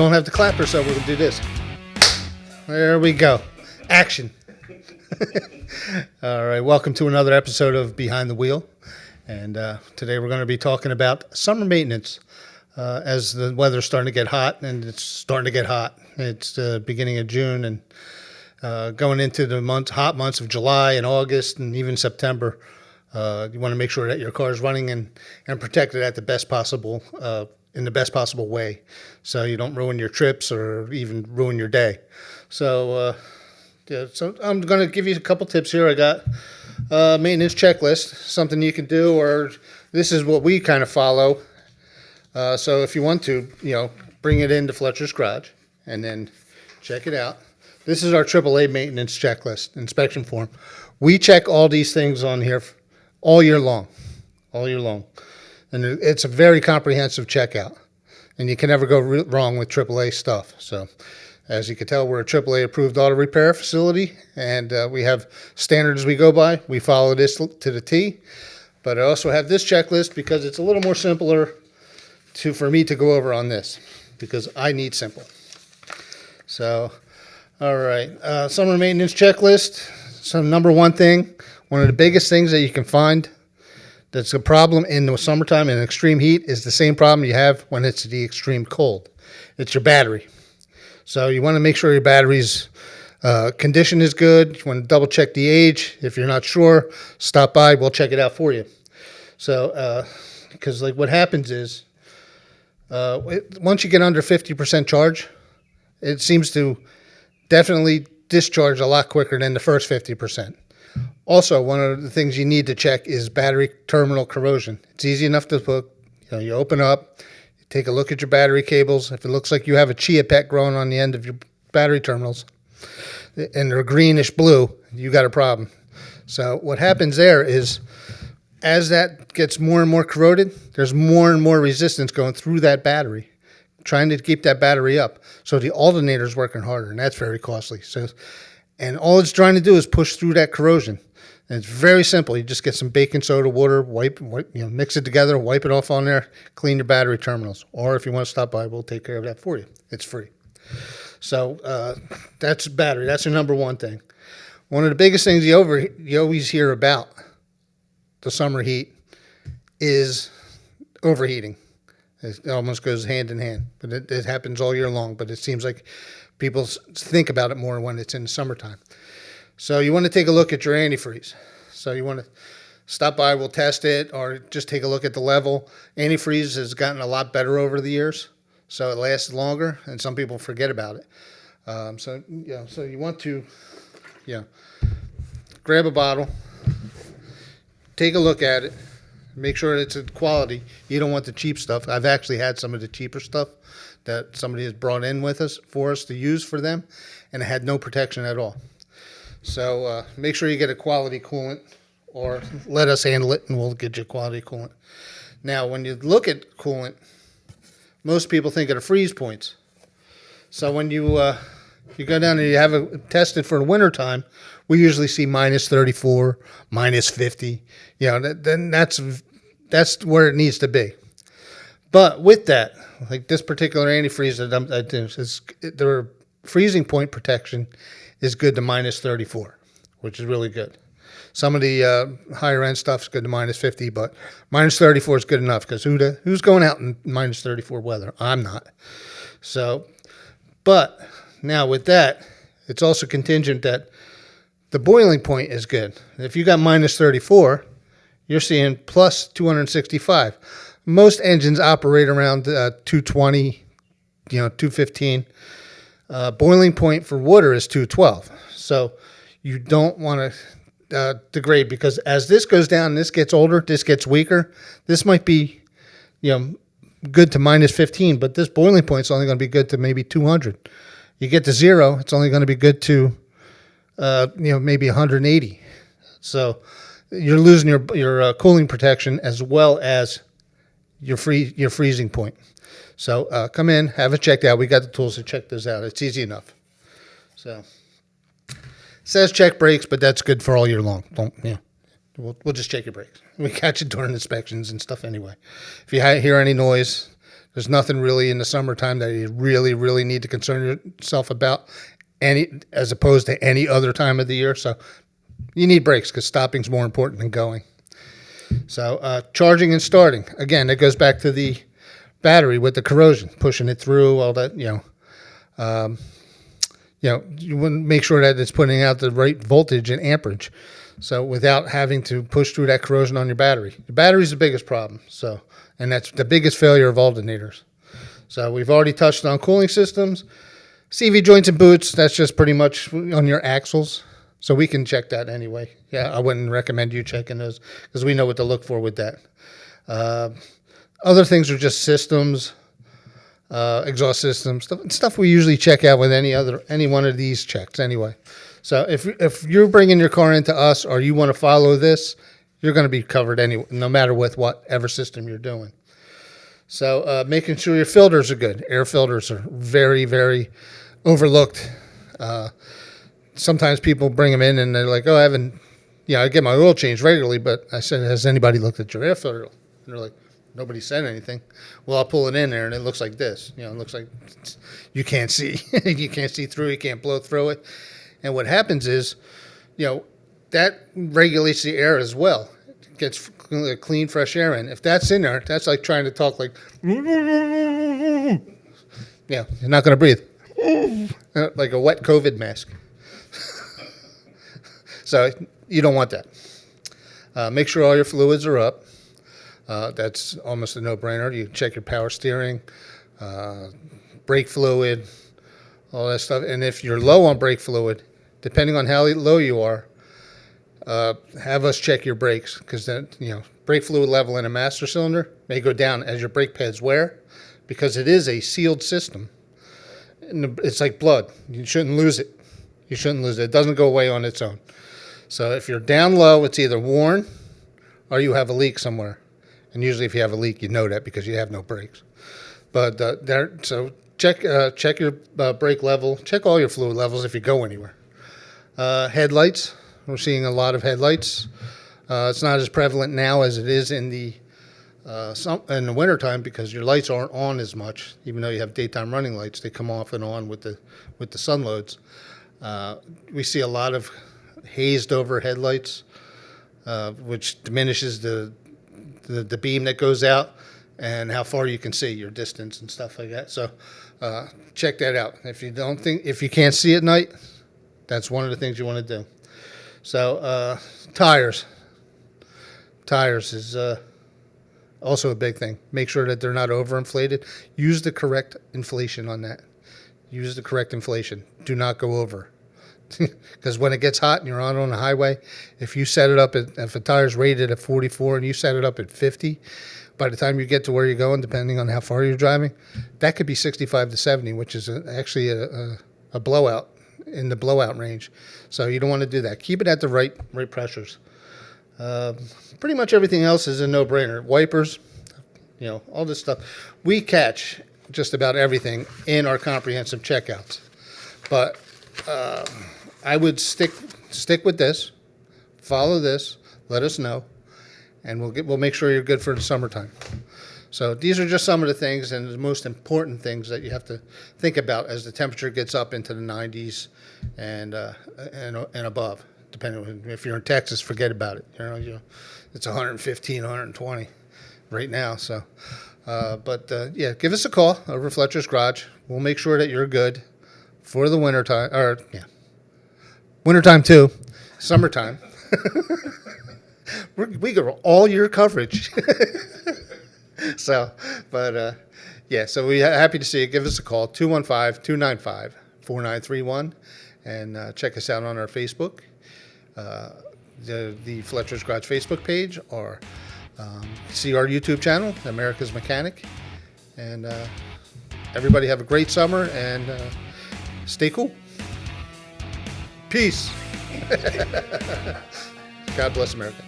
don't have to clap herself. We can do this. There we go. Action. All right. Welcome to another episode of Behind the Wheel. And today we're going to be talking about summer maintenance. As the weather's starting to get hot, and it's starting to get hot. It's the beginning of June and going into the hot months of July and August and even September. You want to make sure that your car is running and protected at the best possible in the best possible way, so you don't ruin your trips or even ruin your day. So, so I'm going to give you a couple tips here. I got a maintenance checklist, something you can do, or this is what we kind of follow. So if you want to, bring it into Fletcher's Garage and then check it out. This is our AAA maintenance checklist, inspection form. We check all these things on here all year long. And it's a very comprehensive checkout. And you can never go wrong with AAA stuff. So as you can tell, we're a AAA approved auto repair facility, and we have standards we go by. We follow this to the T. But I also have this checklist because it's a little more simpler for me to go over on this, because I need simple. So, all right, summer maintenance checklist. So number one thing, one of the biggest things that you can find that's a problem in the summertime and extreme heat is the same problem you have when it's the extreme cold. It's your battery. So you want to make sure your battery's condition is good. You want to double check the age. If you're not sure, stop by. We'll check it out for you. So, because like what happens is, once you get under 50% charge, it seems to definitely discharge a lot quicker than the first 50%. Also, one of the things you need to check is battery terminal corrosion. It's easy enough to put, you open up, you take a look at your battery cables. If it looks like you have a chia pet growing on the end of your battery terminals and they're greenish blue, you got a problem. So what happens there is, as that gets more and more corroded, there's more and more resistance going through that battery, trying to keep that battery up. So the alternator's working harder, and that's very costly. And all it's trying to do is push through that corrosion. And it's very simple. You just get some baking soda, water, mix it together, wipe it off on there, clean your battery terminals. Or if you want to stop by, we'll take care of that for you. It's free. So that's battery. That's your number one thing. One of the biggest things you always hear about the summer heat is overheating. It almost goes hand in hand, but it happens all year long. But it seems like people think about it more when it's in the summertime. So you want to take a look at your antifreeze. So you want to stop by, we'll test it, or just take a look at the level. Antifreeze has gotten a lot better over the years, so it lasts longer, and some people forget about it. So you want to, grab a bottle, take a look at it, make sure it's a quality. You don't want the cheap stuff. I've actually had some of the cheaper stuff that somebody has brought in for us to use for them, and it had no protection at all. So make sure you get a quality coolant, or let us handle it and we'll get you a quality coolant. Now, when you look at coolant, most people think of the freeze points. So when you go down and you have it tested for the winter time, we usually see minus 34, minus 50. Then that's where it needs to be. But with that, like this particular antifreeze that I do, their freezing point protection is good to minus 34, which is really good. Some of the higher end stuff is good to minus 50, but minus 34 is good enough, because who's going out in minus 34 weather? I'm not. So, but now with that, it's also contingent that the boiling point is good. If you got minus 34, you're seeing plus 265. Most engines operate around 220, 215. Boiling point for water is 212. So you don't want to degrade, because as this goes down, this gets older, this gets weaker. This might be, good to minus 15, but this boiling point is only going to be good to maybe 200. You get to 0, it's only going to be good to, maybe 180. So you're losing your cooling protection as well as your freezing point. So come in, have it checked out. We got the tools to check this out. It's easy enough. So it says check brakes, but that's good for all year long. We'll just check your brakes. We catch it during inspections and stuff anyway. If you hear any noise, There's nothing really in the summertime that you really, really need to concern yourself about, as opposed to any other time of the year. So you need brakes because stopping's more important than going. So charging and starting, again, it goes back to the battery with the corrosion, pushing it through, all that, you want to make sure that it's putting out the right voltage and amperage. So without having to push through that corrosion on your battery. The battery's the biggest problem. So, and that's the biggest failure of alternators. So we've already touched on cooling systems. CV joints and boots, that's just pretty much on your axles. So we can check that anyway. Yeah, I wouldn't recommend you checking those because we know what to look for with that. Other things are just systems, exhaust systems, stuff we usually check out with any one of these checks anyway. So if you're bringing your car into us or you want to follow this, you're going to be covered anyway, no matter with whatever system you're doing. So making sure your filters are good. Air filters are very, very overlooked. Sometimes people bring them in and they're like, oh, I get my oil changed regularly, but I said, has anybody looked at your air filter? And they're like, nobody said anything. Well, I'll pull it in there and it looks like this. It looks like you can't see. You can't see through. You can't blow through it. And what happens is, that regulates the air as well. It gets clean, fresh air in. If that's in there, that's like trying to talk like, you're not going to breathe. Like a wet COVID mask. So you don't want that. Make sure all your fluids are up. That's almost a no-brainer. You check your power steering, brake fluid, all that stuff. And if you're low on brake fluid, depending on how low you are, have us check your brakes because then, brake fluid level in a master cylinder may go down as your brake pads wear because it is a sealed system. And it's like blood. You shouldn't lose it. It doesn't go away on its own. So if you're down low, it's either worn or you have a leak somewhere. And usually if you have a leak, you know that because you have no brakes. But so check your brake level. Check all your fluid levels if you go anywhere. Headlights. We're seeing a lot of headlights. It's not as prevalent now as it is in the wintertime because your lights aren't on as much. Even though you have daytime running lights, they come off and on with the sun loads. We see a lot of hazed over headlights, which diminishes the beam that goes out and how far you can see, your distance and stuff like that. So check that out. If you can't see at night, that's one of the things you want to do. So tires is also a big thing. Make sure that they're not overinflated. Use the correct inflation on that. Use the correct inflation. Do not go over. Because when it gets hot and you're on a highway, if you set it up if a tire's rated at 44 and you set it up at 50, by the time you get to where you're going, depending on how far you're driving, that could be 65 to 70, which is actually a blowout in the blowout range. So you don't want to do that. Keep it at the right pressures. Pretty much everything else is a no-brainer. Wipers, all this stuff. We catch just about everything in our comprehensive checkouts. But I would stick with this, follow this, let us know, and we'll make sure you're good for the summertime. So these are just some of the things and the most important things that you have to think about as the temperature gets up into the 90s and above. Depending on if you're in Texas, forget about it. It's 115, 120 right now. So, give us a call over at Fletcher's Garage. We'll make sure that you're good for the wintertime, wintertime too, summertime. We go all year coverage. So we're happy to see you. Give us a call, 215-295-4931, and check us out on our Facebook, the Fletcher's Garage Facebook page, or see our YouTube channel, America's Mechanic. And everybody have a great summer and stay cool. Peace. God bless America.